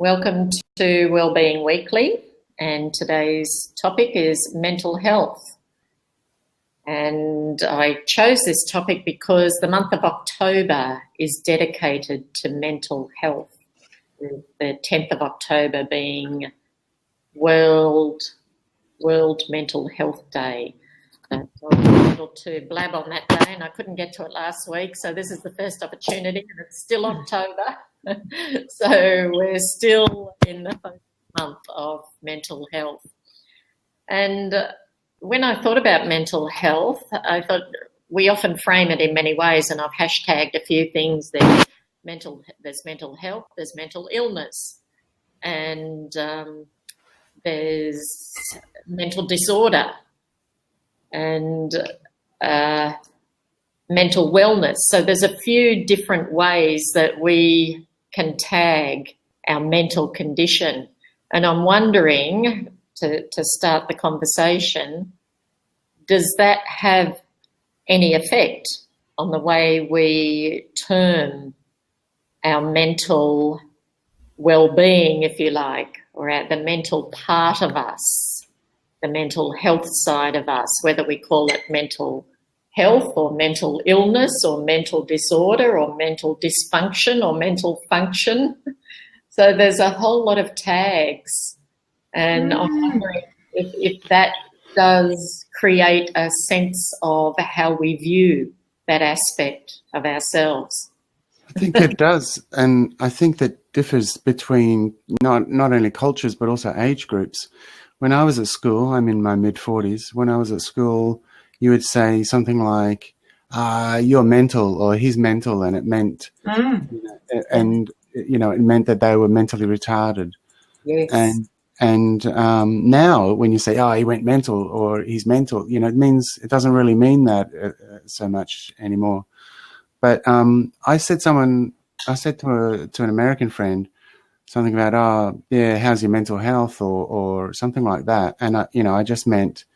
Welcome to Wellbeing Weekly, and today's topic is mental health. And I chose this topic because the month of October is dedicated to mental health, with the 10th of October being World Mental Health Day. I was able to blab on that day and I couldn't get to it last week, so this is the first opportunity, and it's still October. So we're still in the month of mental health. And when I thought about mental health, I thought we often frame it in many ways, and I've hashtagged a few things there. There's mental health, there's mental illness, and there's mental disorder, and mental wellness. So there's a few different ways that we can tag our mental condition. And I'm wondering, to start the conversation, does that have any effect on the way we term our mental well-being, if you like, or the mental part of us, the mental health side of us, whether we call it mental health or mental illness or mental disorder or mental dysfunction or mental function? So there's a whole lot of tags, and I'm wondering if that does create a sense of how we view that aspect of ourselves. I think it does, and I think that differs between not only cultures but also age groups. When I was at school, I'm in my mid-40s, when I was at school, you would say something like, you're mental, or he's mental, and it meant, it meant that they were mentally retarded. Yes. And now when you say, he went mental or he's mental, it doesn't really mean that so much anymore. But I said to an American friend something about, how's your mental health, or something like that. And I just meant,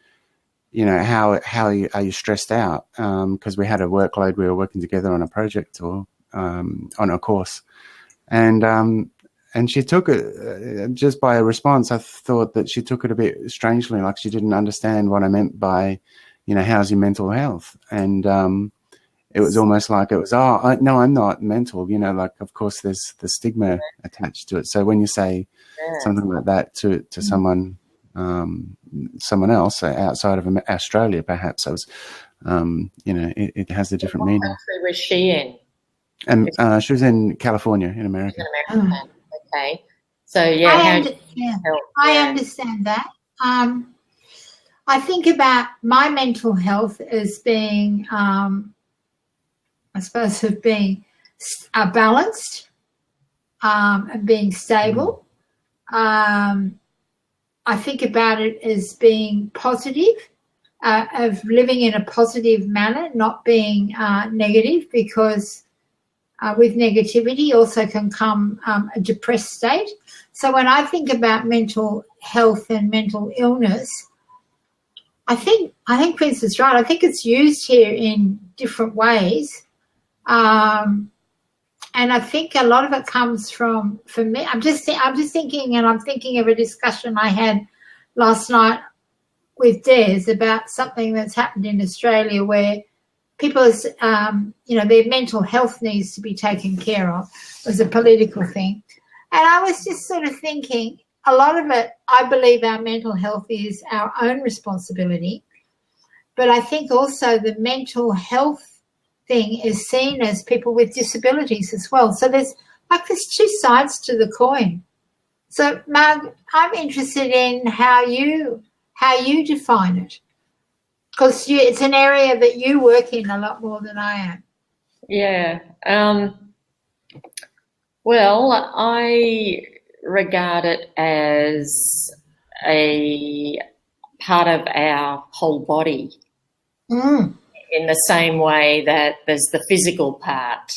how are you stressed out? Because we had a workload, we were working together on a project or on a course, and she took it just by a response. I thought that she took it a bit strangely, like she didn't understand what I meant by, how's your mental health, and it was almost like it was, no, I'm not mental, like, of course there's the stigma attached to it. So when you say something like that to someone else outside of Australia, perhaps, I was, it has a different meaning. What country was she in? And she was in California, in America. Okay. So, I understand that. I think about my mental health as being, I suppose, of being balanced and being stable. I think about it as being positive, of living in a positive manner, not being negative, because with negativity also can come a depressed state. So when I think about mental health and mental illness, I think Chris is right. I think it's used here in different ways. And I think a lot of it comes from, for me, I'm just thinking, and I'm thinking of a discussion I had last night with Des about something that's happened in Australia where people's, their mental health needs to be taken care of. It was a political thing. And I was just sort of thinking, a lot of it, I believe our mental health is our own responsibility. But I think also the mental health thing is seen as people with disabilities as well. So there's two sides to the coin. So, Marg, I'm interested in how you define it, because it's an area that you work in a lot more than I am. Yeah. Well, I regard it as a part of our whole body. In the same way that there's the physical part,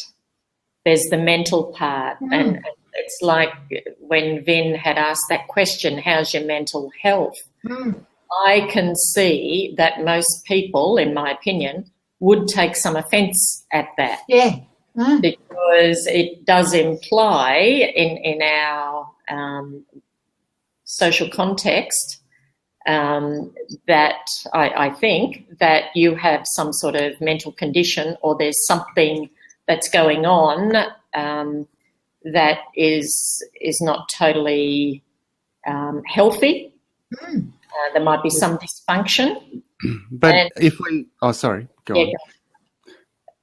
there's the mental part. And it's like when Vin had asked that question, how's your mental health? I can see that most people, in my opinion, would take some offence at that. Yeah. Because it does imply in our social context, that I think that you have some sort of mental condition, or there's something that's going on that is not totally healthy. There might be some dysfunction. But if we, sorry, go on.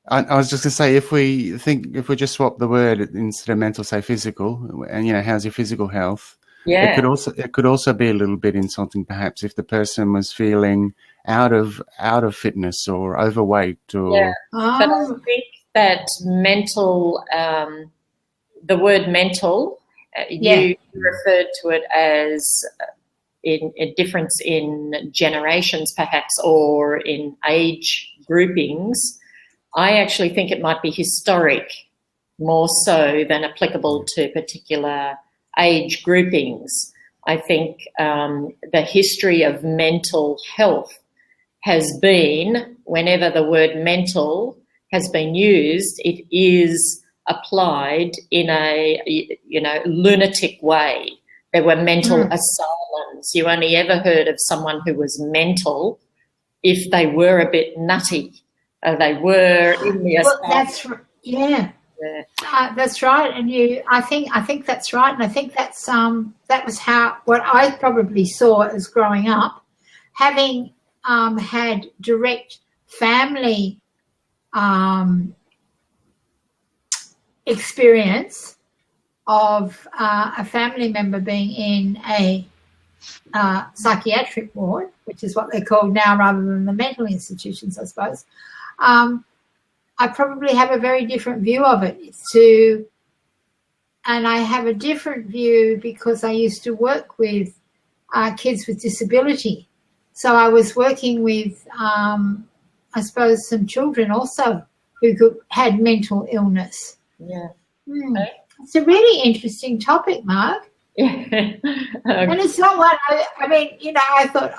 I was just going to say, if we just swap the word instead of mental, say physical, and how's your physical health? Yeah. It could also be a little bit insulting, perhaps, if the person was feeling out of fitness or overweight or. Yeah. But I think that mental, the word mental, you referred to it as in a difference in generations, perhaps, or in age groupings. I actually think it might be historic more so than applicable to particular age groupings. I think the history of mental health has been, whenever the word mental has been used, it is applied in a lunatic way. There were mental asylums. You only ever heard of someone who was mental if they were a bit nutty. They were in the asylum. That's right. Yeah. That's right, and I think that's right, and I think that's that was what I probably saw as growing up, having had direct family experience of a family member being in a psychiatric ward, which is what they're called now rather than the mental institutions, I suppose. I probably have a very different view of it and I have a different view because I used to work with kids with disability. So I was working with, I suppose, some children also who had mental illness. Yeah. Okay. It's a really interesting topic, Mark. Yeah. And it's not one, I thought,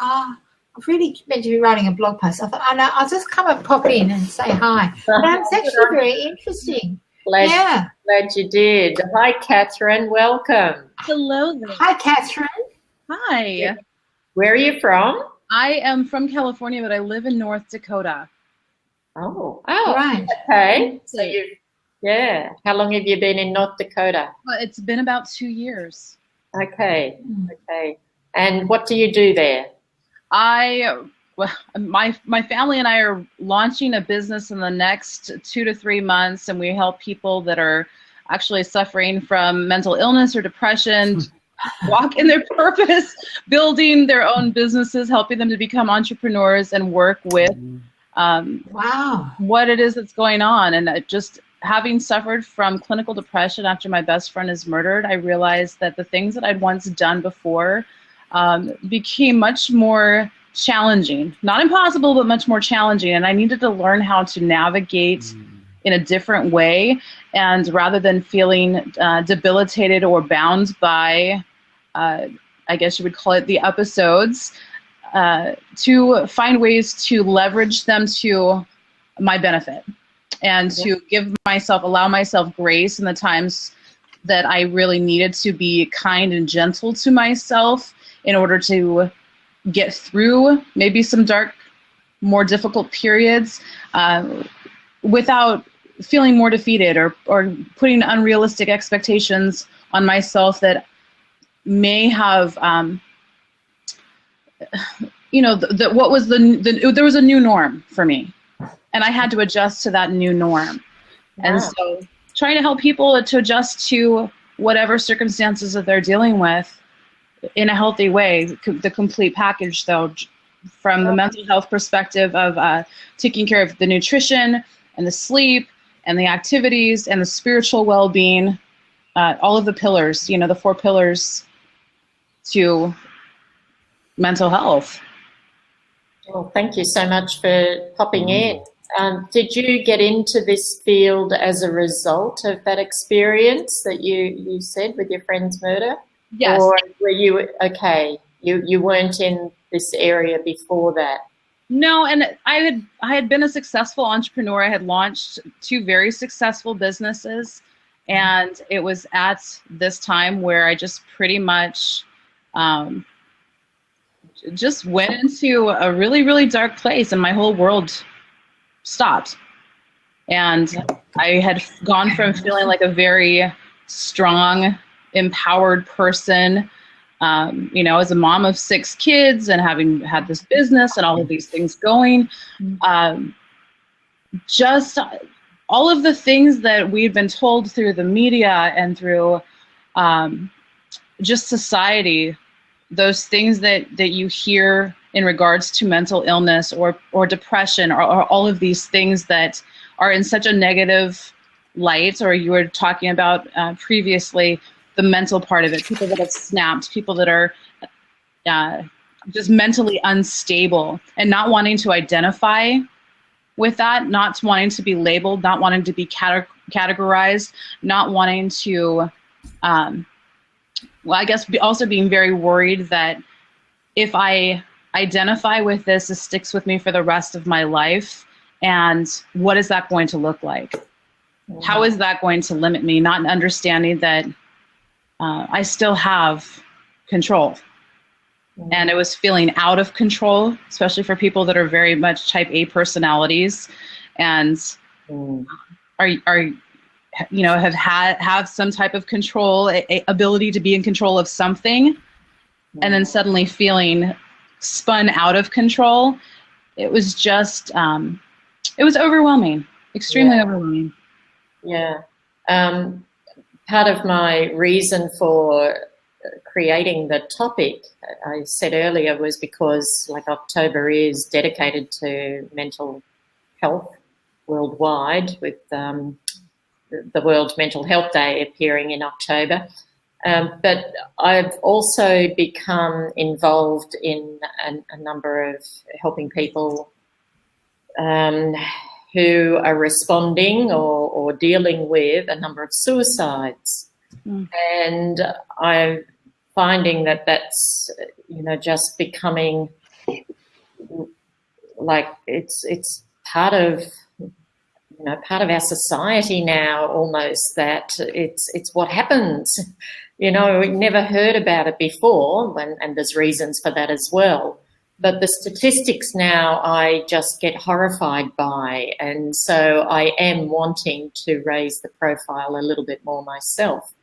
I've really meant to be writing a blog post. I thought, I'll just come and pop in and say hi. But it's actually very interesting. Glad you did. Hi, Catherine. Welcome. Hello there. Hi, Catherine. Hi. Where are you from? I am from California, but I live in North Dakota. Oh, right. Okay. So how long have you been in North Dakota? Well, it's been about 2 years. Okay. Okay. And what do you do there? My family and I are launching a business in the next 2 to 3 months, and we help people that are actually suffering from mental illness or depression walk in their purpose, building their own businesses, helping them to become entrepreneurs and work with what it is that's going on. And just having suffered from clinical depression after my best friend is murdered, I realized that the things that I'd once done before became much more challenging. Not impossible, but much more challenging. And I needed to learn how to navigate in a different way. And rather than feeling debilitated or bound by, I guess you would call it the episodes, to find ways to leverage them to my benefit and to allow myself grace in the times that I really needed to be kind and gentle to myself in order to get through maybe some dark, more difficult periods without feeling more defeated or putting unrealistic expectations on myself that may have, there was a new norm for me, and I had to adjust to that new norm. Yeah. And so trying to help people to adjust to whatever circumstances that they're dealing with in a healthy way, the complete package, though, from the mental health perspective of taking care of the nutrition and the sleep and the activities and the spiritual well-being, all of the pillars, the 4 pillars to mental health. Well, thank you so much for popping in. Did you get into this field as a result of that experience that you said with your friend's murder? Yes. Or were you, you weren't in this area before that? No, and I had been a successful entrepreneur. I had launched 2 very successful businesses, And it was at this time where I just pretty much just went into a really, really dark place, and my whole world stopped. And I had gone from feeling like a very strong, empowered person, as a mom of 6 kids and having had this business and all of these things going, just all of the things that we'd been told through the media and through just society, those things that you hear in regards to mental illness or depression or all of these things that are in such a negative light, or you were talking about previously, the mental part of it, people that have snapped, people that are just mentally unstable and not wanting to identify with that, not wanting to be labeled, not wanting to be categorized, not wanting to, I guess also being very worried that if I identify with this, it sticks with me for the rest of my life. And what is that going to look like? How is that going to limit me? Not understanding that I still have control. And it was feeling out of control, especially for people that are very much type A personalities and have some type of control, ability to be in control of something, and then suddenly feeling spun out of control. It was just, it was overwhelming, extremely overwhelming. Yeah. Part of my reason for creating the topic, I said earlier, was because October is dedicated to mental health worldwide, with the World Mental Health Day appearing in October. But I've also become involved in a number of helping people who are responding or dealing with a number of suicides. And I'm finding that that's, just becoming like it's part of our society now, almost, that it's what happens. We never heard about it before, and there's reasons for that as well. But the statistics now I just get horrified by, and so I am wanting to raise the profile a little bit more myself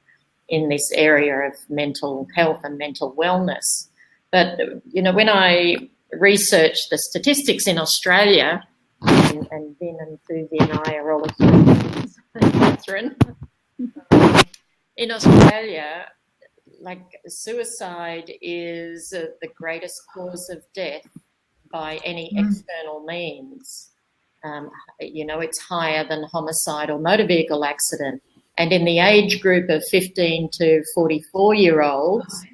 in this area of mental health and mental wellness. But, when I researched the statistics in Australia, and Vin and Susie and I are all Australians, Catherine, in Australia, suicide is the greatest cause of death by any external means. It's higher than homicide or motor vehicle accident. And in the age group of 15 to 44-year-olds,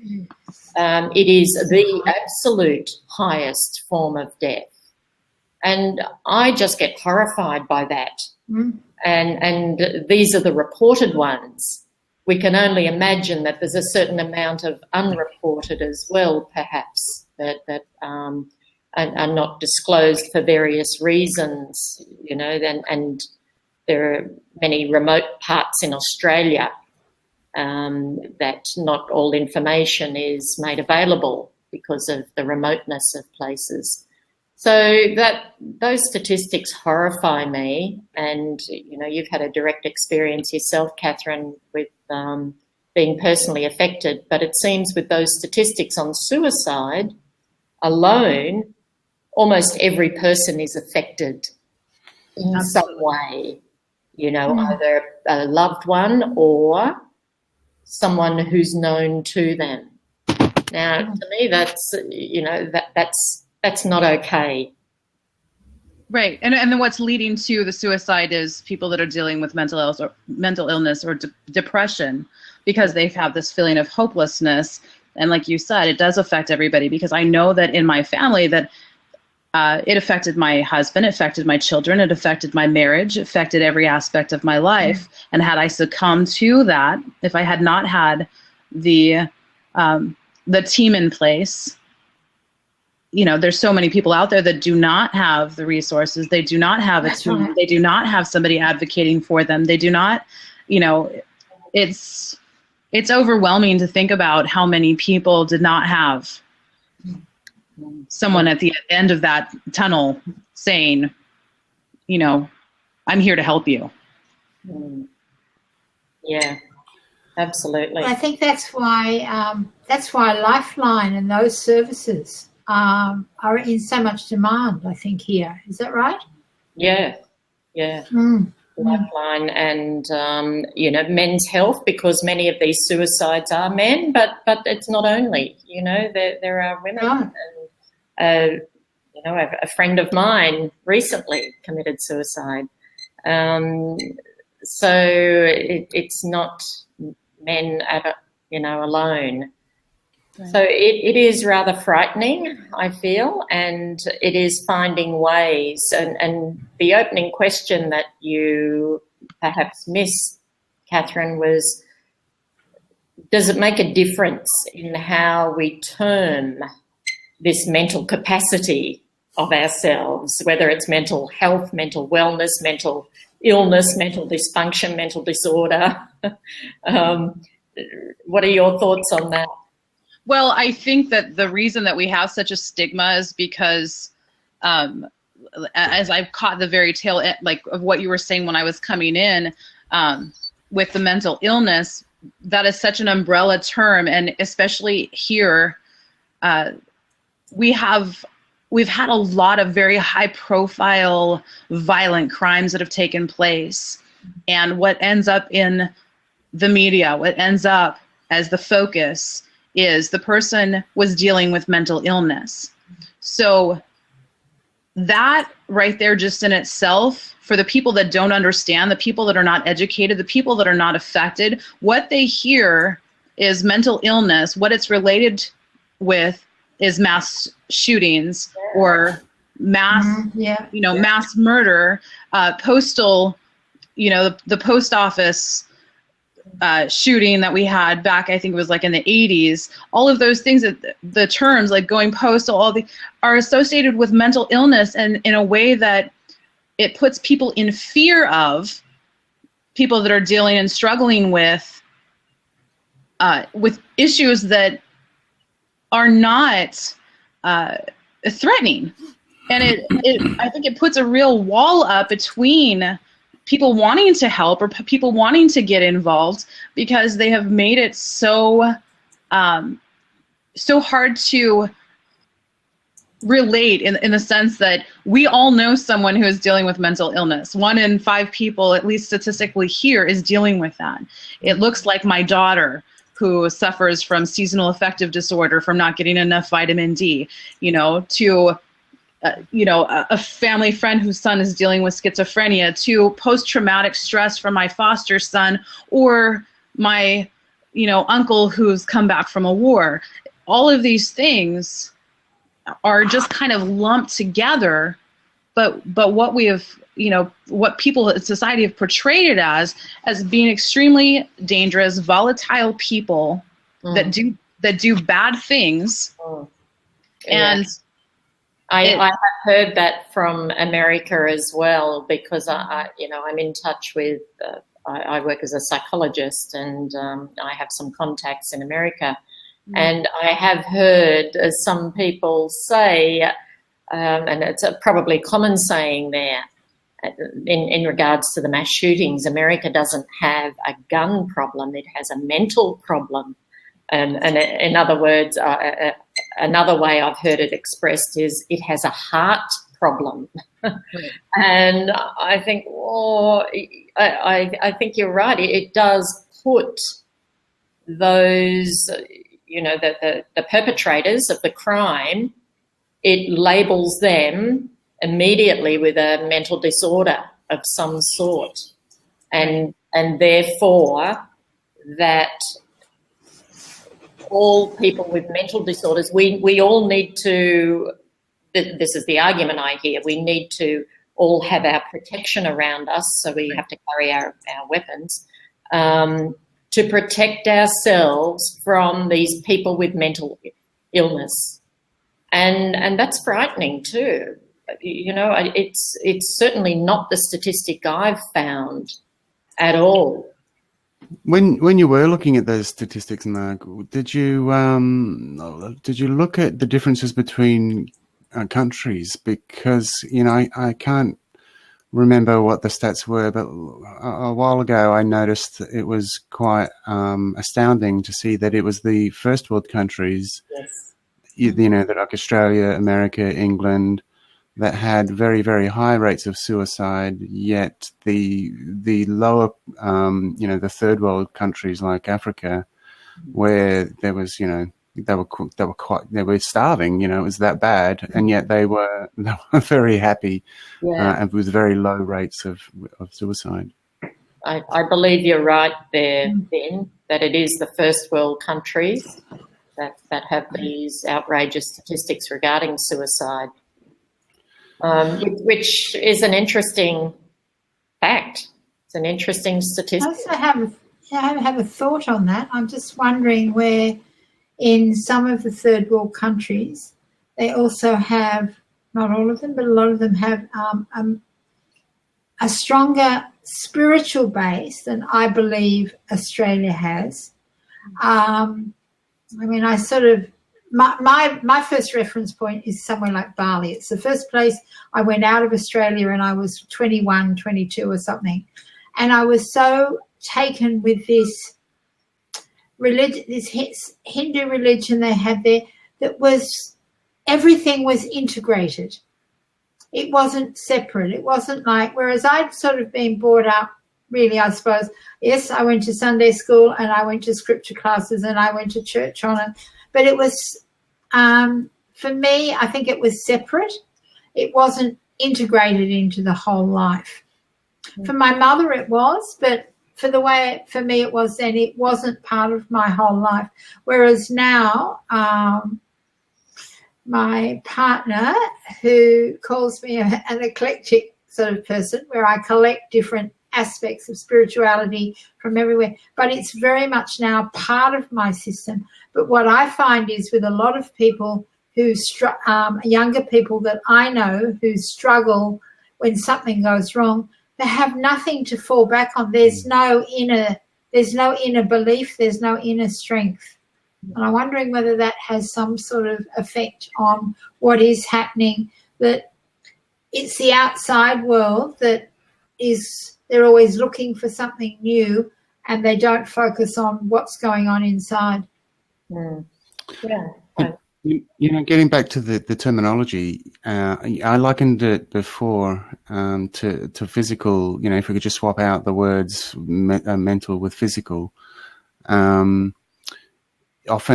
it is the absolute highest form of death. And I just get horrified by that. And these are the reported ones. We can only imagine that there's a certain amount of unreported as well, perhaps, that are not disclosed for various reasons, and there are many remote parts in Australia that not all information is made available because of the remoteness of places. So those statistics horrify me, and you've had a direct experience yourself, Catherine, with being personally affected. But it seems with those statistics on suicide alone, almost every person is affected in some way. Either a loved one or someone who's known to them. Now, to me, that's that's not okay. Right, and then what's leading to the suicide is people that are dealing with mental illness or depression, because they have this feeling of hopelessness. And like you said, it does affect everybody, because I know that in my family that it affected my husband, it affected my children, it affected my marriage, it affected every aspect of my life. And had I succumbed to that, if I had not had the team in place, there's so many people out there that do not have the resources. They do not have a team. They do not have somebody advocating for them. They do not, it's overwhelming to think about how many people did not have someone at the end of that tunnel saying, you know, I'm here to help you. Yeah, absolutely. I think that's why Lifeline and those services are in so much demand, I think, here. Is that right? Yeah. Lifeline and, you know, men's health, because many of these suicides are men, but it's not only, you know, there are women. Right. And, you know, a friend of mine recently committed suicide. So it's not men, you know, alone. Right. So it is rather frightening, I feel, and it is finding ways. And the opening question that you perhaps missed, Catherine, was, does it make a difference in how we term this mental capacity of ourselves, whether it's mental health, mental wellness, mental illness, mental dysfunction, mental disorder? What are your thoughts on that? Well, I think that the reason that we have such a stigma is because, as I've caught the very tail end, like, of what you were saying when I was coming in, with the mental illness, that is such an umbrella term, and especially here, we've had a lot of very high-profile, violent crimes that have taken place, and what ends up in the media, what ends up as the focus, is the person was dealing with mental illness. So that right there, just in itself, for the people that don't understand, the people that are not educated, the people that are not affected, what they hear is mental illness. What it's related with is mass shootings or mass, mass murder, postal, you know, the post office shooting that we had back, I think it was like in the 80s, all of those things, that the terms like going postal, all the are associated with mental illness, and in a way that it puts people in fear of people that are dealing and struggling with issues that are not threatening. And I think it puts a real wall up between people wanting to help or people wanting to get involved, because they have made it so hard to relate in the sense that we all know someone who is dealing with mental illness. 1 in 5 people, at least statistically here, is dealing with that. It looks like my daughter, who suffers from seasonal affective disorder, from not getting enough vitamin D, you know, to a family friend whose son is dealing with schizophrenia, to post-traumatic stress from my foster son, or my, uncle who's come back from a war. All of these things are just kind of lumped together, but what we have, what people in society have portrayed it as being extremely dangerous, volatile people that do bad things. And I have heard that from America as well, because I'm in touch with, I work as a psychologist, and I have some contacts in America. And I have heard some people say, and it's a probably common saying there, in regards to the mass shootings, America doesn't have a gun problem, it has a mental problem. And in other words, another way I've heard it expressed is it has a heart problem. And I think, I think you're right. It does put those, the perpetrators of the crime, it labels them immediately with a mental disorder of some sort. And therefore that all people with mental disorders, we all need to, this is the argument I hear, we need to all have our protection around us, so we have to carry our weapons, to protect ourselves from these people with mental illness. And that's frightening too. It's certainly not the statistic I've found at all. When you were looking at those statistics, Mark, did you look at the differences between countries? Because I can't remember what the stats were, but a while ago I noticed it was quite astounding to see that it was the first world countries, Yes. that like Australia, America, England, that had very, very high rates of suicide, yet the lower, the third world countries like Africa, where there was, they were starving, it was that bad, and yet they were very happy, Yeah. and with very low rates of suicide. I believe you're right there, Ben, that it is the first world countries that have these outrageous statistics regarding suicide. Which is an interesting fact. It's an interesting statistic. I also have a thought on that. I'm just wondering where in some of the third world countries, they also have, not all of them, but a lot of them have a stronger spiritual base than I believe Australia has. I sort of, my first reference point is somewhere like Bali. It's the first place I went out of Australia, and I was 21, 22 or something. And I was so taken with this religion, this Hindu religion they had there, that was, everything was integrated. It wasn't separate. It wasn't like, whereas I'd sort of been brought up, really, I suppose. Yes, I went to Sunday school and I went to scripture classes and I went to church on it. But it was, for me, I think it was separate. It wasn't integrated into the whole life. For my mother it was, but for me it was then, it wasn't part of my whole life. Whereas now, my partner, who calls me an eclectic sort of person, where I collect different aspects of spirituality from everywhere, but it's very much now part of my system. But what I find is with a lot of people who, younger people that I know who struggle when something goes wrong, they have nothing to fall back on. There's no inner belief, there's no inner strength. And I'm wondering whether that has some sort of effect on what is happening, that it's the outside world that is, they're always looking for something new and they don't focus on what's going on inside. Yeah. Getting back to the terminology, I likened it before to physical. If we could just swap out the words mental with physical. Often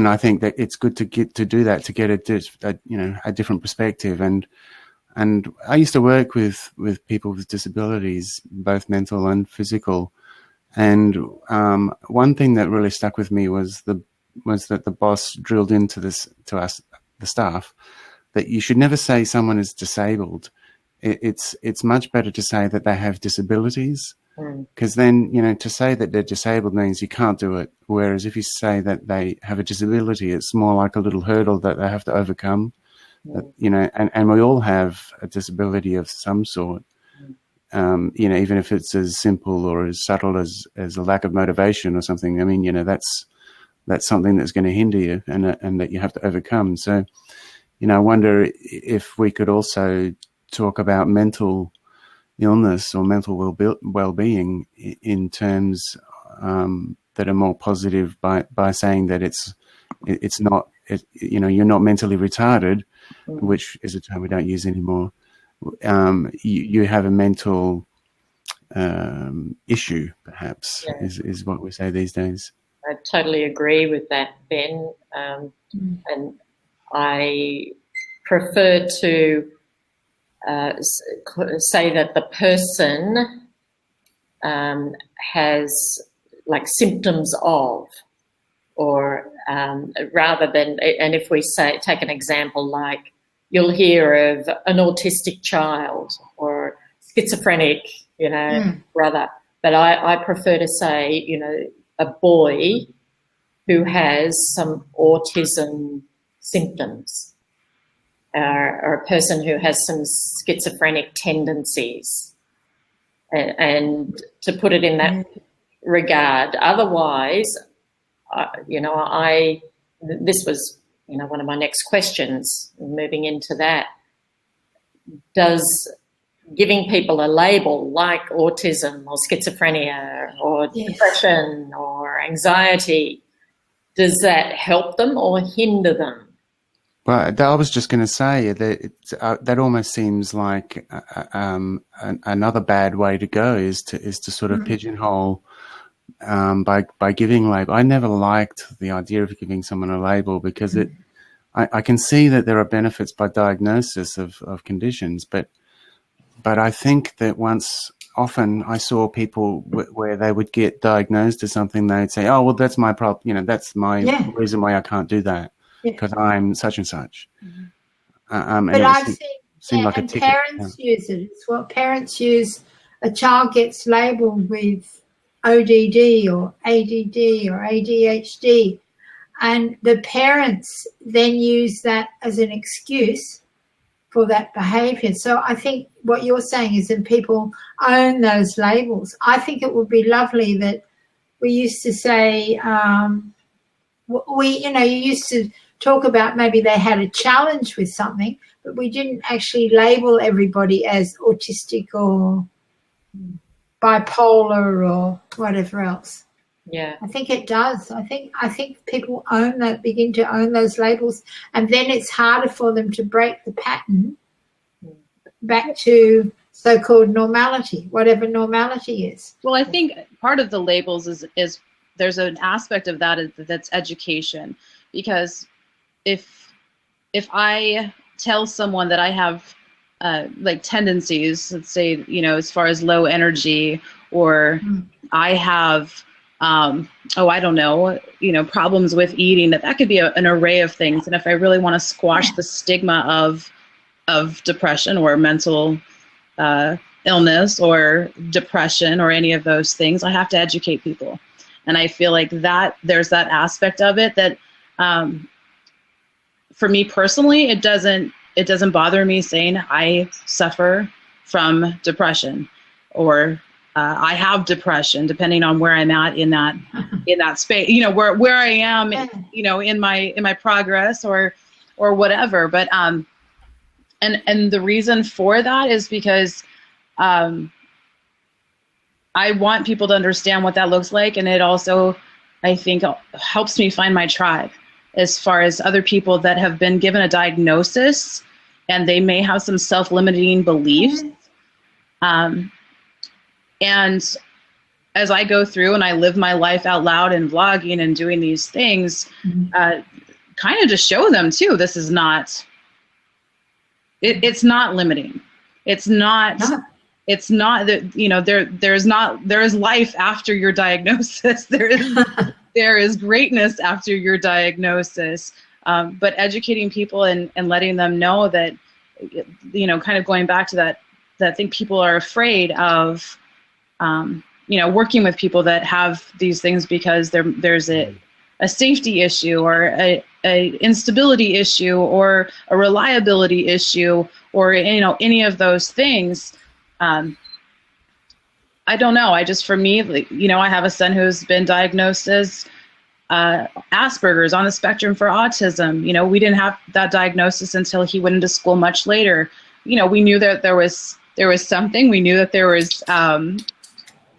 I think that it's good to do that, to get a different perspective. And I used to work with people with disabilities, both mental and physical. And one thing that really stuck with me was that the boss drilled into us, the staff, that you should never say someone is disabled. It's much better to say that they have disabilities, because then, to say that they're disabled means you can't do it. Whereas if you say that they have a disability, it's more like a little hurdle that they have to overcome. And we all have a disability of some sort. Even if it's as simple or as subtle as a lack of motivation or something. I mean, that's something that's going to hinder you and that you have to overcome. So, I wonder if we could also talk about mental illness or mental well-being in terms that are more positive by saying that it's not, you're not mentally retarded, which is a term we don't use anymore. You have a mental issue, perhaps, is what we say these days. I totally agree with that, Ben. And I prefer to say that the person has like symptoms of, or rather than, and if we take an example like, you'll hear of an autistic child or schizophrenic, brother. But I prefer to say, a boy who has some autism symptoms, or a person who has some schizophrenic tendencies. And to put it in regard. Otherwise, this was, one of my next questions, moving into that. Does giving people a label like autism or schizophrenia or depression or anxiety, does that help them or hinder them? Well, I was just going to say that that almost seems like another bad way to go is to sort of pigeonhole by giving label. I never liked the idea of giving someone a label because I can see that there are benefits by diagnosis of conditions, but I think that often I saw people where they would get diagnosed as something, they'd say, oh, well, that's my problem, that's my reason why I can't do that, because I'm such and such. But I've seen, like and a ticket. parents use it. It's what parents use. A child gets labelled with ODD or ADD or ADHD, and the parents then use that as an excuse for that behaviour. So I think what you're saying is that people own those labels. I think it would be lovely that we used to say, you used to talk about maybe they had a challenge with something, but we didn't actually label everybody as autistic or bipolar or whatever else. Yeah, I think it does. I think people begin to own those labels, and then it's harder for them to break the pattern back to so-called normality, whatever normality is. Well, I think part of the labels is there's an aspect of that's education, because if I tell someone that I have like tendencies, let's say, as far as low energy, or I have I don't know, problems with eating, that could be an array of things. And if I really want to squash the stigma of depression or mental illness or depression or any of those things, I have to educate people. And I feel like that there's that aspect of it that for me personally, it doesn't bother me saying I suffer from depression, or I have depression, depending on where I'm at in that space, where I am, in my progress or whatever. But and the reason for that is because I want people to understand what that looks like, and it also, I think, helps me find my tribe as far as other people that have been given a diagnosis and they may have some self-limiting beliefs. And as I go through and I live my life out loud and vlogging and doing these things, kind of just show them too, this is not, it's not limiting. It's not that, there is life after your diagnosis. There is greatness after your diagnosis. But educating people and letting them know that, kind of going back to that I think people are afraid of, working with people that have these things because there's a safety issue or a instability issue or a reliability issue or, any of those things. I don't know. For me, I have a son who's been diagnosed as Asperger's, on the spectrum for autism. We didn't have that diagnosis until he went into school much later. We knew that there was something. We knew that there was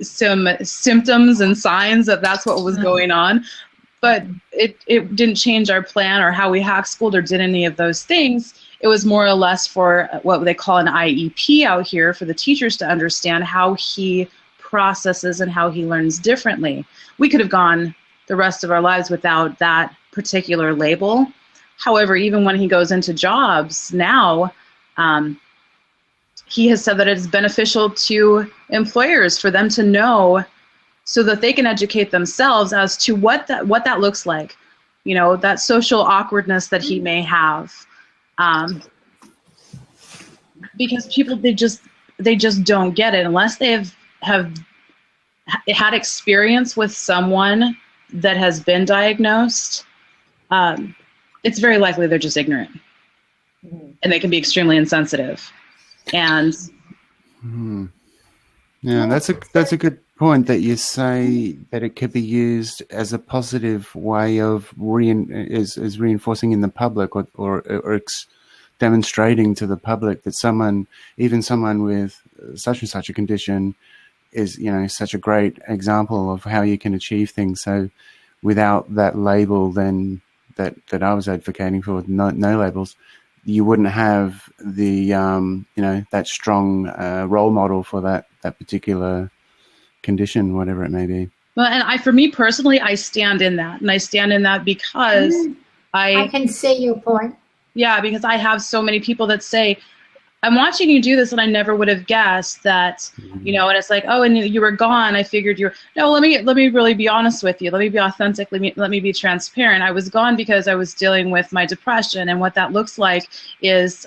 some symptoms and signs that that's what was going on, but it didn't change our plan or how we hack schooled or did any of those things. It was more or less for what they call an IEP out here, for the teachers to understand how he processes and how he learns differently. We could have gone the rest of our lives without that particular label. However, even when he goes into jobs now, he has said that it's beneficial to employers for them to know so that they can educate themselves as to what that looks like, that social awkwardness that he may have. Because people, they just don't get it unless they have had experience with someone that has been diagnosed. It's very likely they're just ignorant, and they can be extremely insensitive. And yeah, that's a good point that you say that it could be used as a positive way of reinforcing in the public, or demonstrating to the public that someone with such and such a condition is, such a great example of how you can achieve things. So without that label then that I was advocating for, no labels, you wouldn't have the that strong role model for that particular condition, whatever it may be. Well, and for me personally, I stand in that, and I stand in that because I can see your point. Yeah, because I have so many people that say, I'm watching you do this, and I never would have guessed that, and it's like, oh, and you were gone. I figured no, let me really be honest with you. Let me be authentic. Let me be transparent. I was gone because I was dealing with my depression, and what that looks like is,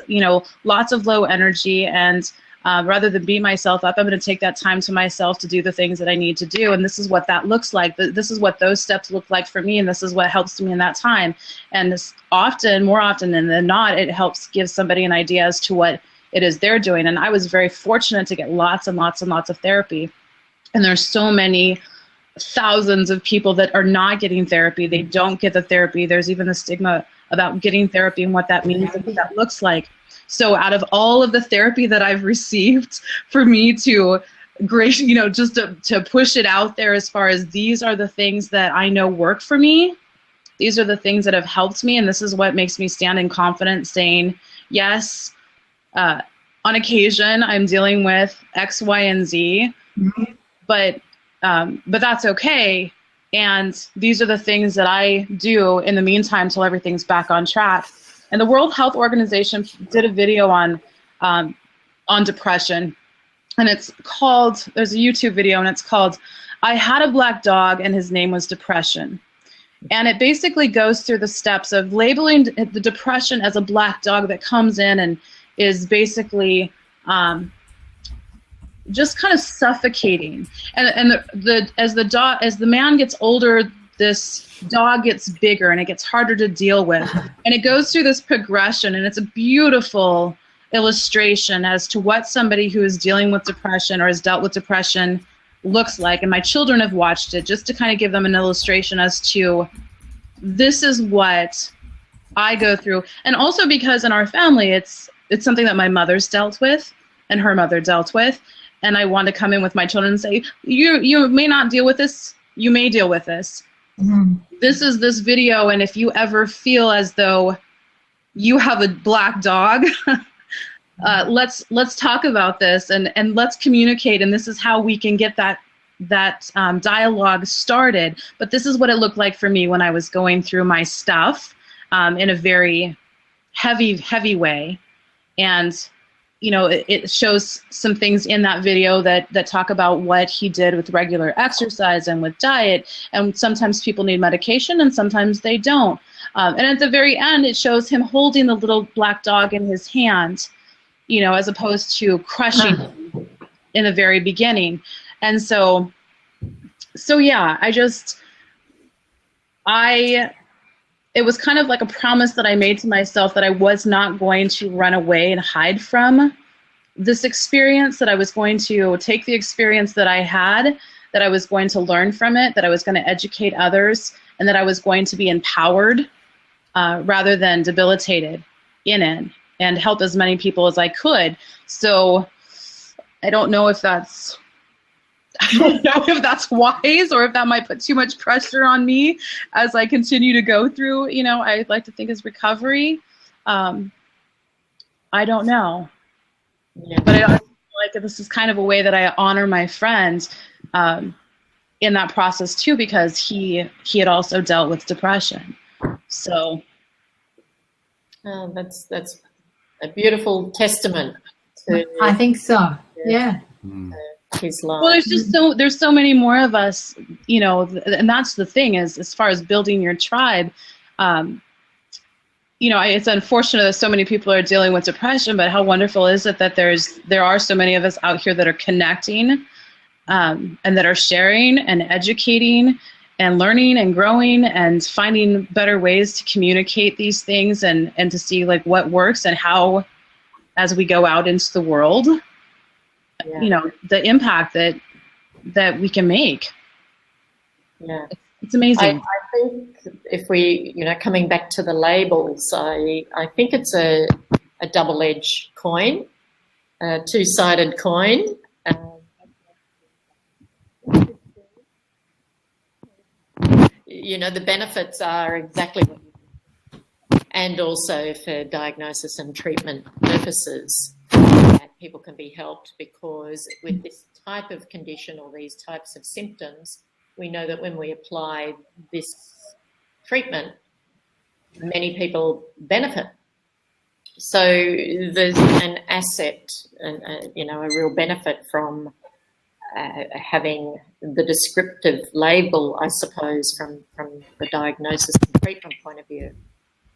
lots of low energy, and rather than beat myself up, I'm going to take that time to myself to do the things that I need to do. And this is what that looks like. This is what those steps look like for me. And this is what helps me in that time. And more often than not, it helps give somebody an idea as to what it is they're doing. And I was very fortunate to get lots and lots and lots of therapy. And there's so many thousands of people that are not getting therapy. They don't get the therapy. There's even the stigma about getting therapy and what that means and what that looks like. So out of all of the therapy that I've received, for me to just to push it out there as far as these are the things that I know work for me. These are the things that have helped me. And this is what makes me stand in confidence saying, yes, on occasion I'm dealing with X, Y, and Z, but that's okay. And these are the things that I do in the meantime till everything's back on track. And the World Health Organization did a video on depression, and there's a YouTube video, and it's called, I Had a Black Dog and His Name Was Depression. And it basically goes through the steps of labeling the depression as a black dog that comes in and is basically just kind of suffocating. And as the man gets older, this dog gets bigger and it gets harder to deal with. And it goes through this progression, and it's a beautiful illustration as to what somebody who is dealing with depression or has dealt with depression looks like. And my children have watched it just to kind of give them an illustration as to this is what I go through. And also because in our family, it's something that my mother's dealt with and her mother dealt with. And I want to come in with my children and say, you may not deal with this. You may deal with this. This is this video, and if you ever feel as though you have a black dog, let's talk about this and let's communicate, and this is how we can get that dialogue started. But this is what it looked like for me when I was going through my stuff in a very heavy way. And it shows some things in that video that talk about what he did with regular exercise and with diet. And sometimes people need medication and sometimes they don't. And at the very end, it shows him holding the little black dog in his hand, as opposed to crushing him in the very beginning. And so yeah, it was kind of like a promise that I made to myself that I was not going to run away and hide from this experience, that I was going to take the experience that I had, that I was going to learn from it, that I was going to educate others, and that I was going to be empowered rather than debilitated in it, and help as many people as I could. So I don't know if that's wise, or if that might put too much pressure on me as I continue to go through, I'd like to think is recovery. I don't know. Yeah. But I feel like this is kind of a way that I honor my friend in that process too, because he had also dealt with depression. So that's a beautiful testament to, I think so. Yeah. His life. Well, there's so many more of us, and that's the thing is, as far as building your tribe, it's unfortunate that so many people are dealing with depression, but how wonderful is it that there are so many of us out here that are connecting, and that are sharing and educating and learning and growing and finding better ways to communicate these things and to see like what works and how, as we go out into the world, the impact that that we can make. Yeah. It's amazing. I think if we, coming back to the labels, I think it's a double-edged coin, a two-sided coin. The benefits are exactly what you, and also for diagnosis and treatment purposes, that people can be helped, because with this type of condition or these types of symptoms, we know that when we apply this treatment, many people benefit. So there's an asset, and a real benefit from having the descriptive label, I suppose, from the diagnosis and treatment point of view,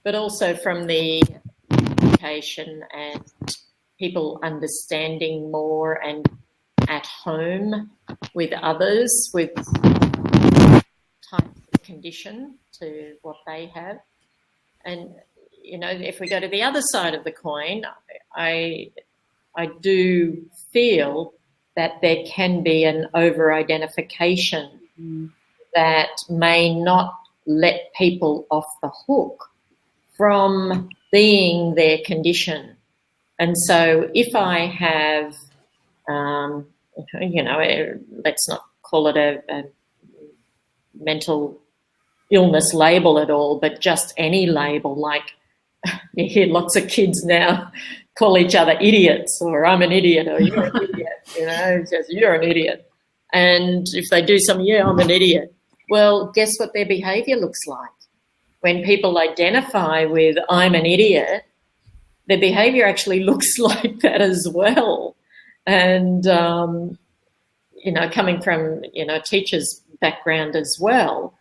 but also from the education and people understanding more and at home with others with types of condition to what they have. And, if we go to the other side of the coin, I do feel that there can be an over-identification that may not let people off the hook from being their condition. And so if I have, let's not call it a mental illness label at all, but just any label, like you hear lots of kids now call each other idiots, or I'm an idiot, or you're an idiot, just you're an idiot. And if they do something, yeah, I'm an idiot. Well, guess what their behaviour looks like? When people identify with I'm an idiot, their behaviour actually looks like that as well. And, coming from, teacher's background as well,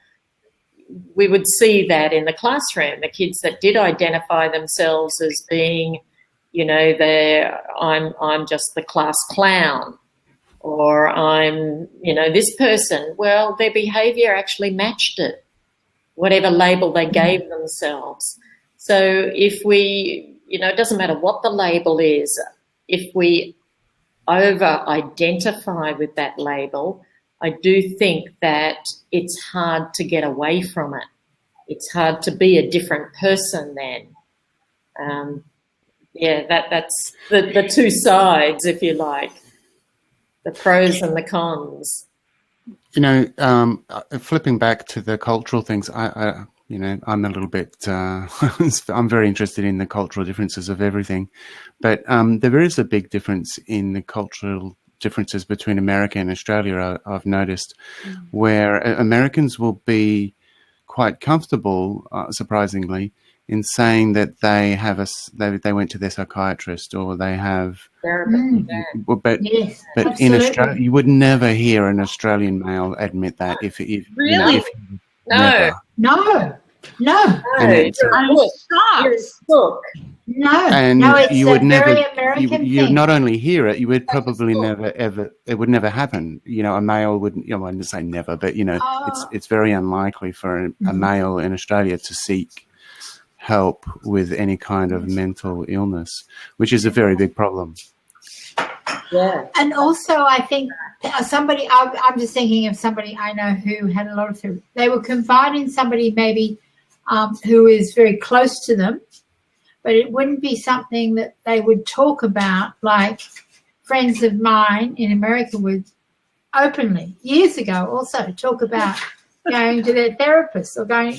we would see that in the classroom, the kids that did identify themselves as being, I'm just the class clown, or I'm, this person, well, their behaviour actually matched it, whatever label they gave themselves. So if we, it doesn't matter what the label is, if we over-identify with that label, I do think that it's hard to get away from it. It's hard to be a different person then. That's the two sides, if you like, the pros and the cons. Flipping back to the cultural things, I'm a little bit, I'm very interested in the cultural differences of everything, but there is a big difference in the cultural differences between America and Australia, I've noticed, where Americans will be quite comfortable, surprisingly, in saying that they have they went to their psychiatrist, or they have but yes, but absolutely. in Australia you would never hear an Australian male admit that. If Really? No. No. And I'm shocked. No, and it's you would never, very American you thing. not only hear it, you would probably never ever, it would never happen. A male wouldn't, I wouldn't say never, but it's very unlikely for a male in Australia to seek help with any kind of mental illness, which is a very big problem. Yeah. And also, I think I'm just thinking of somebody I know who had a lot of therapy. They will confide in somebody maybe who is very close to them, but it wouldn't be something that they would talk about, like friends of mine in America would openly, years ago, also talk about going to their therapist or going,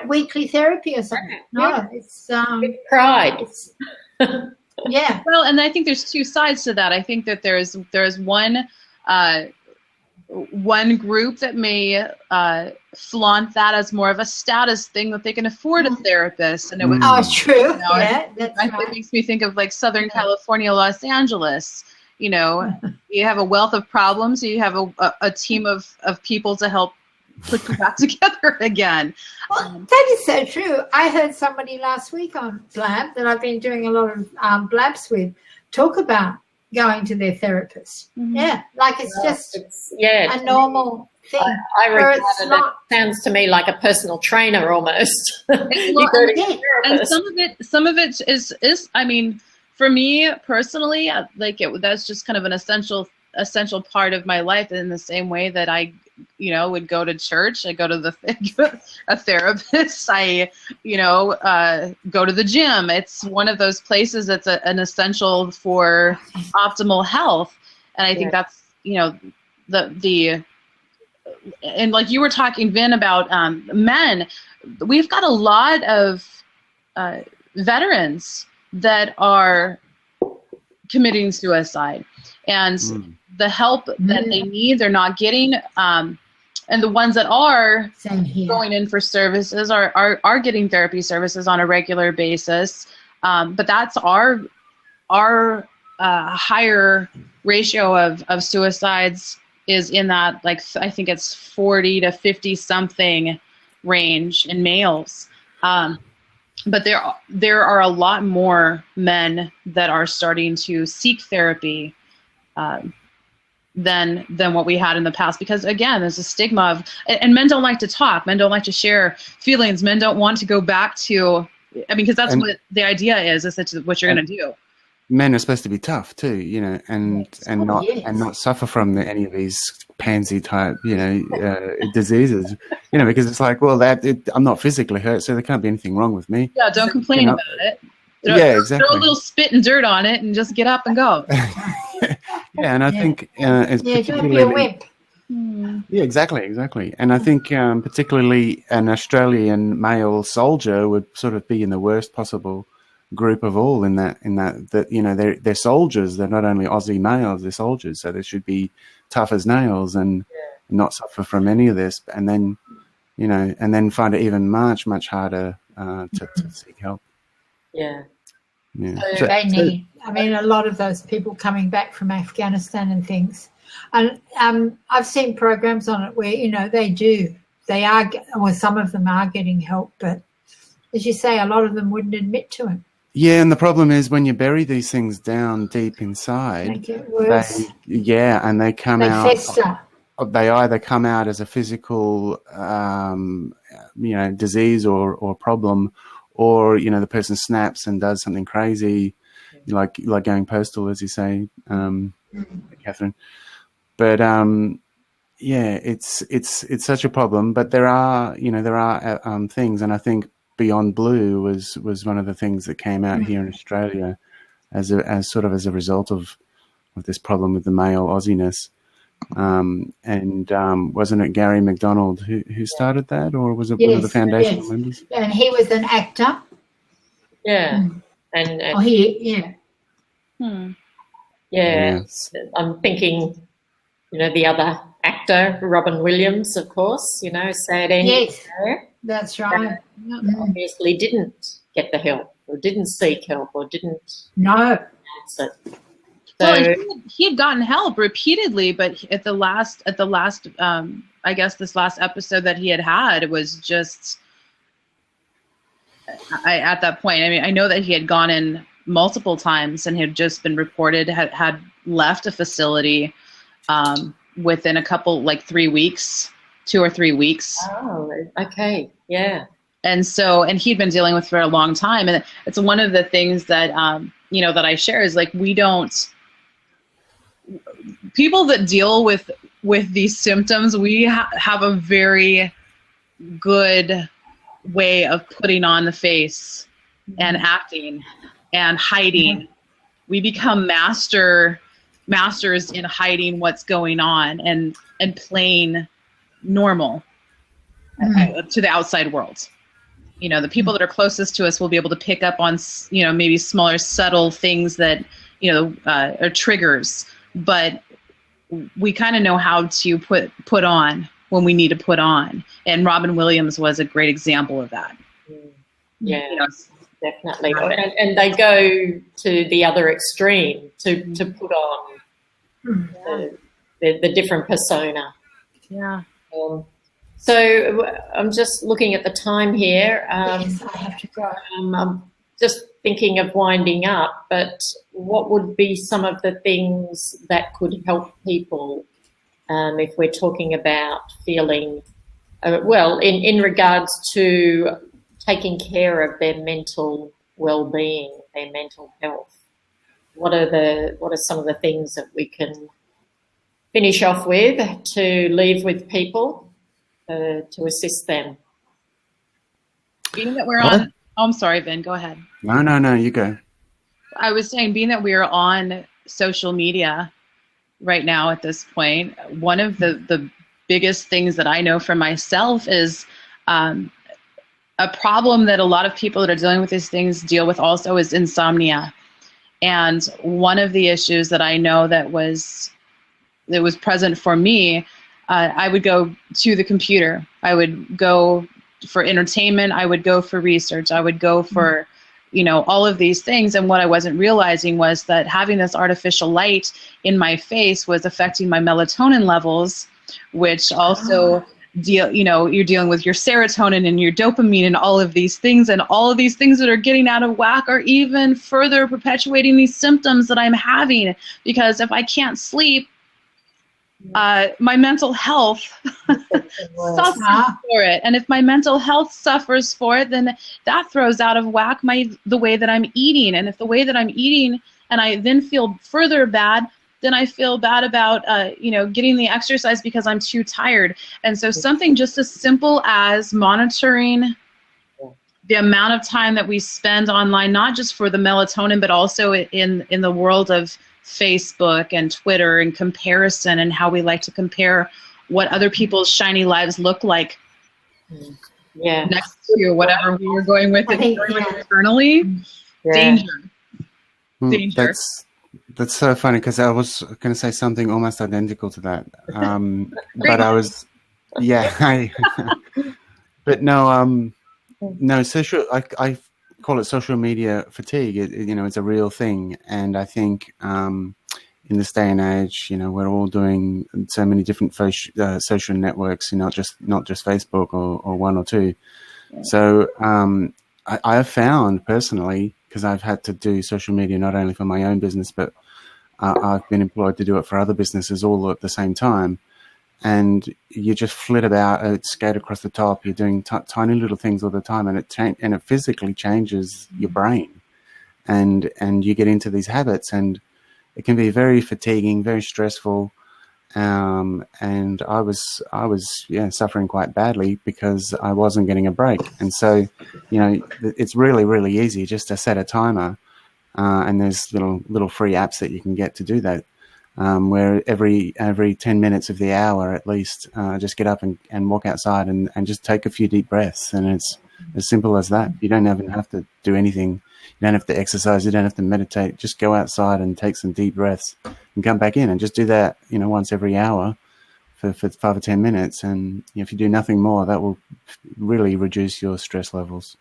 weekly therapy or something. No, it's with pride. It's, yeah. Well, and I think there's two sides to that. I think that there's one group that may flaunt that as more of a status thing, that they can afford a therapist, and it would. Oh, true. That's it right. makes me think of like Southern California, Los Angeles. You have a wealth of problems, so you have a team of people to help put you back together again. Well, that is so true. I heard somebody last week on Blab, that I've been doing a lot of Blabs with, talk about going to their therapist. Yeah, like it's just a normal thing. I regard it. It sounds to me like a personal trainer almost. And some of it is I mean, for me personally, that's just kind of an essential essential part of my life in the same way that I, would go to church. I go to a therapist. I, go to the gym. It's one of those places that's an essential for optimal health. And I think that's, and like you were talking, Vin, about men, we've got a lot of veterans that are committing suicide, and the help that they need, they're not getting. And the ones that are going in for services are getting therapy services on a regular basis. But that's our higher ratio of suicides is in that, like, I think it's 40 to 50 something range in males. But there are a lot more men that are starting to seek therapy than what we had in the past, because again, there's a stigma of, and men don't like to talk, men don't like to share feelings, men don't want to go back to, because that's what the idea is that's what you're going to do. Men are supposed to be tough too, and not suffer from any of these pansy type, diseases, because it's like, well, I'm not physically hurt, so there can't be anything wrong with me. Yeah, don't complain about it. Exactly. Throw a little spit and dirt on it and just get up and go. And I think it's don't be a wimp. Yeah, exactly. And I think particularly an Australian male soldier would sort of be in the worst possible group of all in that they're soldiers. They're not only Aussie males, they're soldiers, so they should be tough as nails and not suffer from any of this. And then find it even much harder to seek help. Yeah. So they need. A lot of those people coming back from Afghanistan and things, and I've seen programs on it where some of them are getting help, but as you say, a lot of them wouldn't admit to it. Yeah, and the problem is when you bury these things down deep inside, they get worse. And they come out. Fester. They either come out as a physical, disease or problem, or the person snaps and does something crazy, like going postal, as you say, Catherine. But it's such a problem. But there are things, and I think Beyond Blue was one of the things that came out here in Australia as a result of this problem with the male Aussiness. Wasn't it Gary McDonald who started that, or was it one of the foundational members? And he was an actor. Yeah. I'm thinking, the other actor, Robin Williams, of course, sad ending. Yes, that's right. Obviously didn't get the help, or didn't seek help, or didn't announce it. Well, he had gotten help repeatedly, but at the last, I guess this last episode that he had, it was just, at that point, I know that he had gone in multiple times and had just been reported, had left a facility within a couple, 3 weeks, 2 or 3 weeks. Oh, okay. Yeah. And he'd been dealing with for a long time. And it's one of the things that, that I share is people that deal with these symptoms, we have a very good way of putting on the face and acting and hiding. We become masters in hiding what's going on and playing normal to the outside world. The people that are closest to us will be able to pick up on, maybe smaller, subtle things that, are triggers. But we kind of know how to put on when we need to put on. And Robin Williams was a great example of that. Yeah, definitely. And they go to the other extreme to put on the different persona. Yeah. So I'm just looking at the time here. Yes, I have to go. I'm just thinking of winding up, but what would be some of the things that could help people if we're talking about feeling, in regards to taking care of their mental well-being, their mental health? What are some of the things that we can finish off with to leave with people to assist them? Being that we're on, I'm sorry, Vin, go ahead. No, you go. I was saying, being that we're on social media right now at this point, one of the biggest things that I know for myself is a problem that a lot of people that are dealing with these things deal with also is insomnia. And one of the issues that I know that was present for me, I would go to the computer. I would go for entertainment. I would go for research. I would go for, all of these things. And what I wasn't realizing was that having this artificial light in my face was affecting my melatonin levels, which also you're dealing with your serotonin and your dopamine and all of these things, and all of these things that are getting out of whack are even further perpetuating these symptoms that I'm having, because if I can't sleep, my mental health suffers for it. And if my mental health suffers for it, then that throws out of whack the way that I'm eating. And if the way that I'm eating and I then feel further bad, then I feel bad about, getting the exercise because I'm too tired. And so something just as simple as monitoring the amount of time that we spend online, not just for the melatonin, but also in the world of Facebook and Twitter and comparison, and how we like to compare what other people's shiny lives look like next to whatever we were going with internally. Danger. That's so funny, because I was going to say something almost identical to that. But I was, but no, social, I call it social media fatigue. It's a real thing. And I think in this day and age, we're all doing so many different social networks, not just Facebook or one or two. So I have found personally, because I've had to do social media not only for my own business, but I've been employed to do it for other businesses all at the same time. And you just flit about, skate across the top. You're doing tiny little things all the time, and it physically changes your brain, and you get into these habits, and it can be very fatiguing, very stressful. And I was suffering quite badly because I wasn't getting a break. And so, it's really, really easy just to set a timer, and there's little free apps that you can get to do that. Where every 10 minutes of the hour at least, just get up and walk outside and just take a few deep breaths. And it's as simple as that. You don't even have to do anything. You don't have to exercise. You don't have to meditate. Just go outside and take some deep breaths and come back in, and just do that, once every hour for 5 or 10 minutes. And if you do nothing more, that will really reduce your stress levels.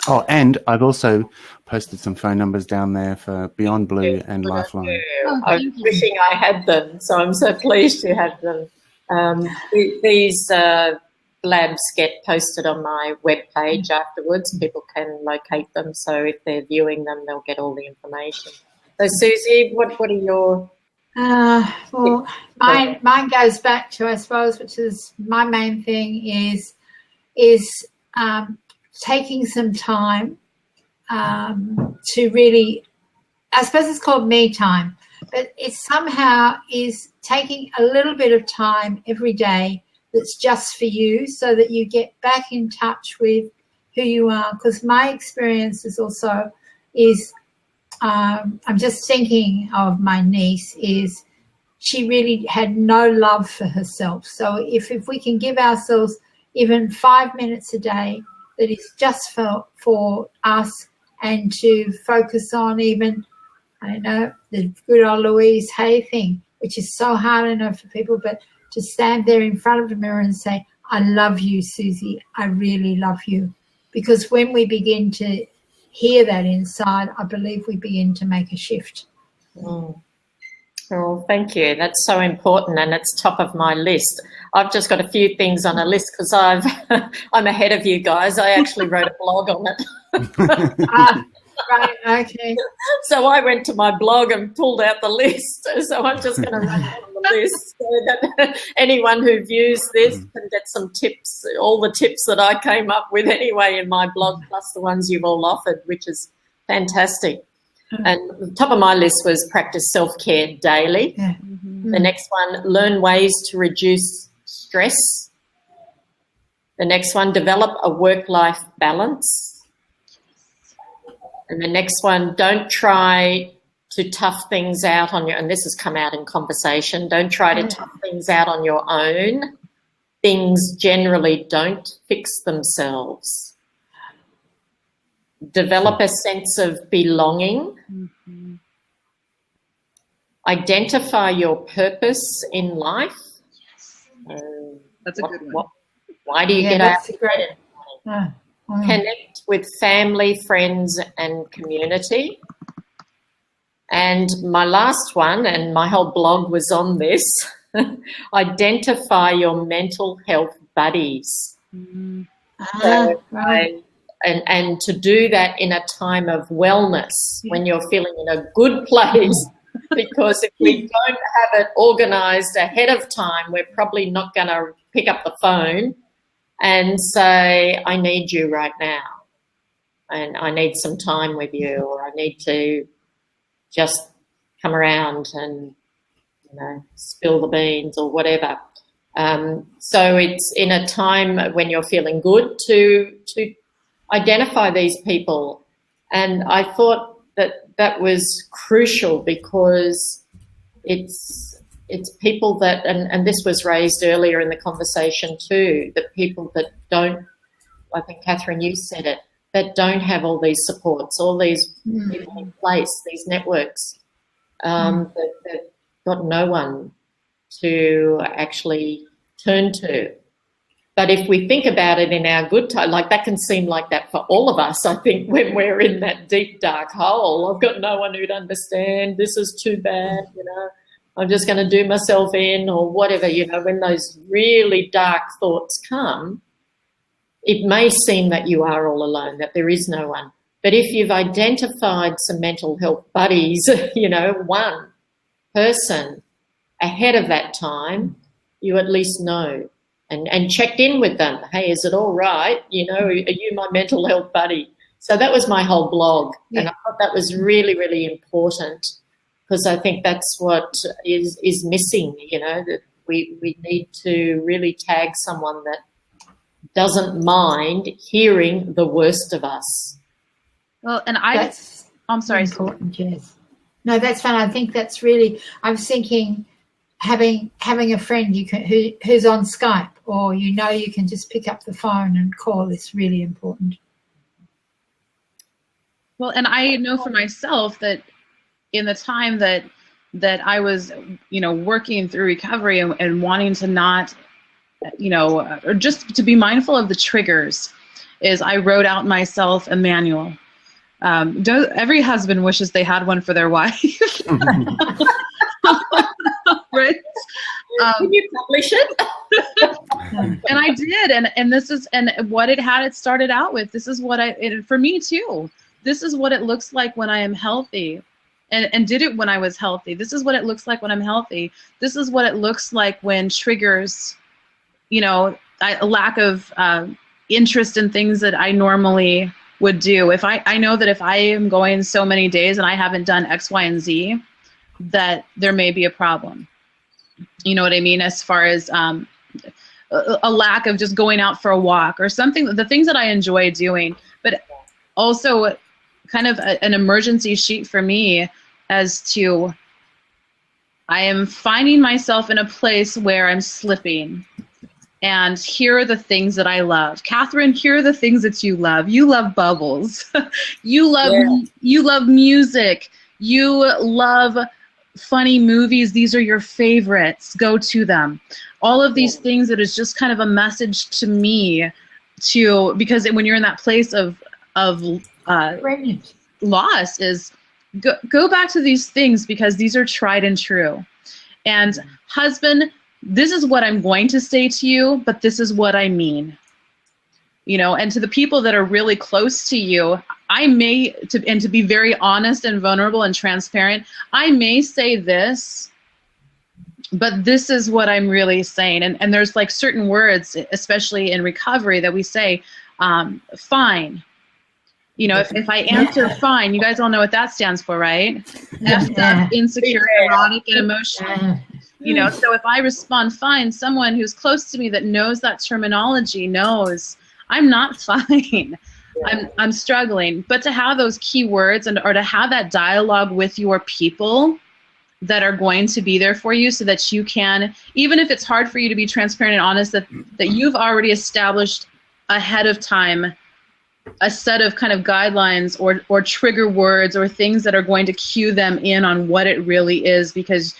Oh, and I've also posted some phone numbers down there for Beyond Blue and Lifeline. I'm wishing I had them, so I'm so pleased to have them. These labs get posted on my webpage afterwards. People can locate them, so if they're viewing them, they'll get all the information. So, Susie, what are your... Well, mine goes back to, I suppose, which is my main thing is taking some time to really, I suppose it's called me time, but it somehow is taking a little bit of time every day that's just for you, so that you get back in touch with who you are. Because my experience is I'm just thinking of my niece, is she really had no love for herself. So if we can give ourselves even 5 minutes a day that is just for us, and to focus on even, I don't know, the good old Louise Hay thing, which is so hard, I know, for people, but to stand there in front of the mirror and say, I love you, Susie, I really love you. Because when we begin to hear that inside, I believe we begin to make a shift. Well, thank you. That's so important, and it's top of my list. I've just got a few things on a list because I'm ahead of you guys. I actually wrote a blog on it. Right, okay. So I went to my blog and pulled out the list. So I'm just going to run it on the list so that anyone who views this can get some tips, all the tips that I came up with anyway in my blog, plus the ones you've all offered, which is fantastic. And the top of my list was practice self-care daily. Yeah. The next one, learn ways to reduce stress. The next one, develop a work-life balance. And the next one, don't try to tough things out on your, and this has come out in conversation, don't try to tough things out on your own. Things generally don't fix themselves. Develop a sense of belonging. Mm-hmm. Identify your purpose in life. Yes. That's a good one. Why do you get out? That's a great. Connect with family, friends, and community. And my last one, and my whole blog was on this, identify your mental health buddies. Mm-hmm. And to do that in a time of wellness, when you're feeling in a good place, because if we don't have it organised ahead of time, we're probably not going to pick up the phone and say, I need you right now, and I need some time with you, or I need to just come around and, spill the beans or whatever. So it's in a time when you're feeling good to identify these people. And I thought that was crucial, because it's people that, and this was raised earlier in the conversation too, that people that don't, I think, Catherine, you said it, that don't have all these supports, all these people in place, these networks, that got no one to actually turn to. But if we think about it in our good time, like that can seem like that for all of us, I think, when we're in that deep, dark hole. I've got no one who'd understand. This is too bad, I'm just going to do myself in, or whatever, when those really dark thoughts come, it may seem that you are all alone, that there is no one. But if you've identified some mental health buddies, one person ahead of that time, you at least know, and checked in with them. Hey, is it all right? Are you my mental health buddy? So that was my whole blog. Yeah. And I thought that was really, really important, because I think that's what is missing, that we need to really tag someone that doesn't mind hearing the worst of us. Well, and I'm sorry. Important, yes. No, that's fine. I think that's really, I was thinking having a friend who's on Skype, or you can just pick up the phone and call, is really important. Well, and I know for myself that in the time that I was, working through recovery and wanting to not, or just to be mindful of the triggers, is I wrote out myself a manual. Every husband wishes they had one for their wife. Right? Can you publish it? And I did, and this is, and what it started out with, this is what for me too, this is what it looks like when I am healthy, and did it when I was healthy. This is what it looks like when I'm healthy. This is what it looks like when triggers, a lack of interest in things that I normally would do. If I know that if I am going so many days and I haven't done X, Y, and Z, that there may be a problem. You know what I mean? As far as a lack of just going out for a walk or something, the things that I enjoy doing, but also kind of an emergency sheet for me as to, I am finding myself in a place where I'm slipping. And here are the things that I love. Catherine, here are the things that you love. You love bubbles. You love music. You love funny movies. These are your favorites. Go to them. All of these things that is just kind of a message to me because when you're in that place of loss, is go back to these things, because these are tried and true. And husband, this is what I'm going to say to you, but this is what I mean. And to the people that are really close to you, to be very honest and vulnerable and transparent, I may say this, but this is what I'm really saying. And there's like certain words, especially in recovery, that we say, fine. You know, if I answer fine, you guys all know what that stands for, right? F up, insecure, erotic, and emotional. You know, so if I respond fine, someone who's close to me that knows that terminology knows I'm not fine. I'm struggling. But to have those key words or to have that dialogue with your people that are going to be there for you so that you can, even if it's hard for you to be transparent and honest, that you've already established ahead of time a set of kind of guidelines or trigger words or things that are going to cue them in on what it really is. Because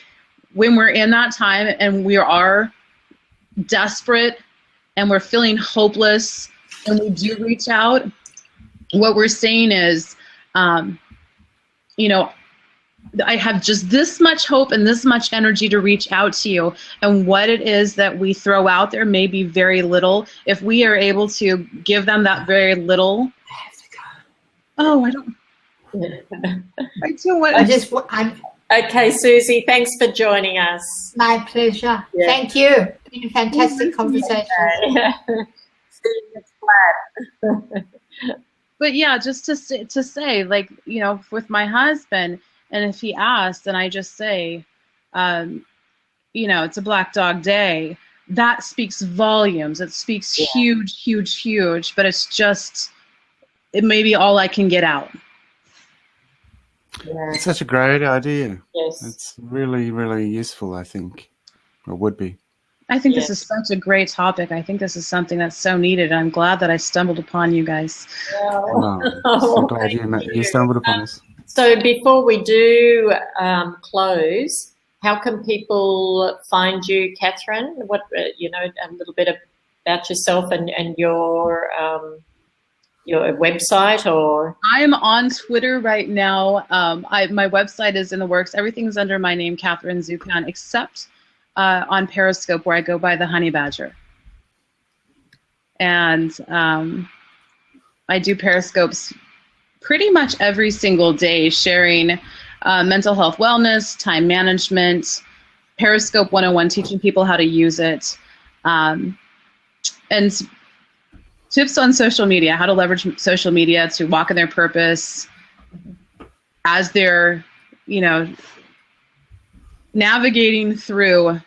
when we're in that time and we are desperate and we're feeling hopeless and we do reach out, what we're saying is, you know, I have just this much hope and this much energy to reach out to you. And what it is that we throw out there may be very little. If we are able to give them that very little. I have to go. Oh, I don't. I do what. Okay, Susie, thanks for joining us. My pleasure. Yeah. Thank you. It's been a fantastic conversation. See you next flat. But yeah, just to say, like, you know, with my husband, and if he asks, and I just say, you know, it's a Black Dog Day, that speaks volumes. It speaks huge, huge, huge, but it's just, it may be all I can get out. Yeah. It's such a great idea. Yes. It's really, really useful, I think, or would be. I think this is such a great topic. I think this is something that's so needed. I'm glad that I stumbled upon you guys. Oh, so glad you stumbled upon us. So before we do close, how can people find you, Catherine? What, you know, a little bit about yourself and your website, or? I'm on Twitter right now. My website is in the works. Everything's under my name, Catherine Zupan, except on Periscope, where I go by the Honey Badger. And I do Periscopes pretty much every single day, sharing mental health, wellness, time management, Periscope 101, teaching people how to use it, and tips on social media, how to leverage social media to walk in their purpose as they're, you know, navigating through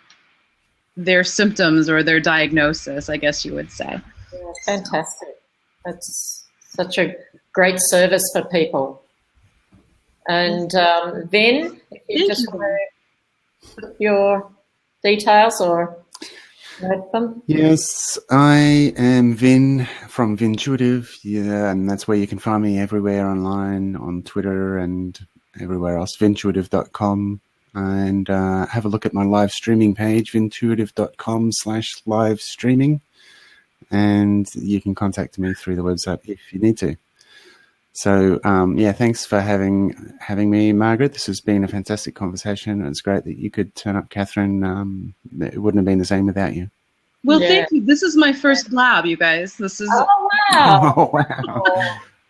their symptoms or their diagnosis, I guess you would say. Yeah, fantastic. That's such a great service for people. And Vin, if you just want to put your details or note them. Yes, I am Vin from Vintuitive, and that's where you can find me everywhere online, on Twitter and everywhere else, vintuitive.com. And have a look at my live streaming page, vintuitive.com/live streaming. And you can contact me through the website if you need to. So, thanks for having me, Margaret. This has been a fantastic conversation. It's great that you could turn up, Catherine. It wouldn't have been the same without you. Well, thank you. This is my first lab, you guys. This is. Oh, wow. Oh,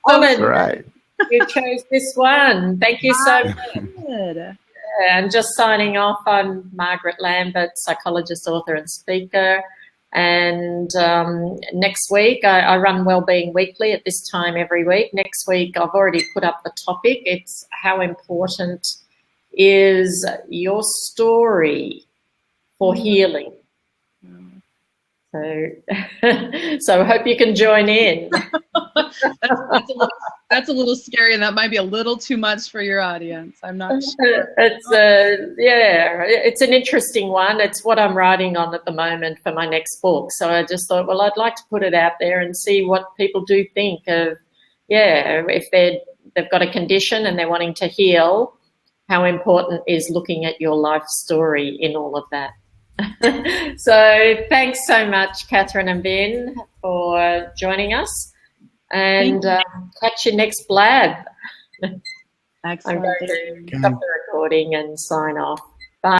wow. That's right. You chose this one. Thank you so much. Good. And just signing off, I'm Margaret Lambert, psychologist, author, and speaker. And next week, I run Wellbeing Weekly at this time every week. Next week, I've already put up the topic. It's how important is your story for healing. So I hope you can join in. That's a little scary, and that might be a little too much for your audience. I'm not sure. It's an interesting one. It's what I'm writing on at the moment for my next book. So I just thought, well, I'd like to put it out there and see what people do think of, if they've got a condition and they're wanting to heal, how important is looking at your life story in all of that. So thanks so much, Catherine and Ben, for joining us, and catch you next blab. Excellent. I'm going to stop the recording and sign off.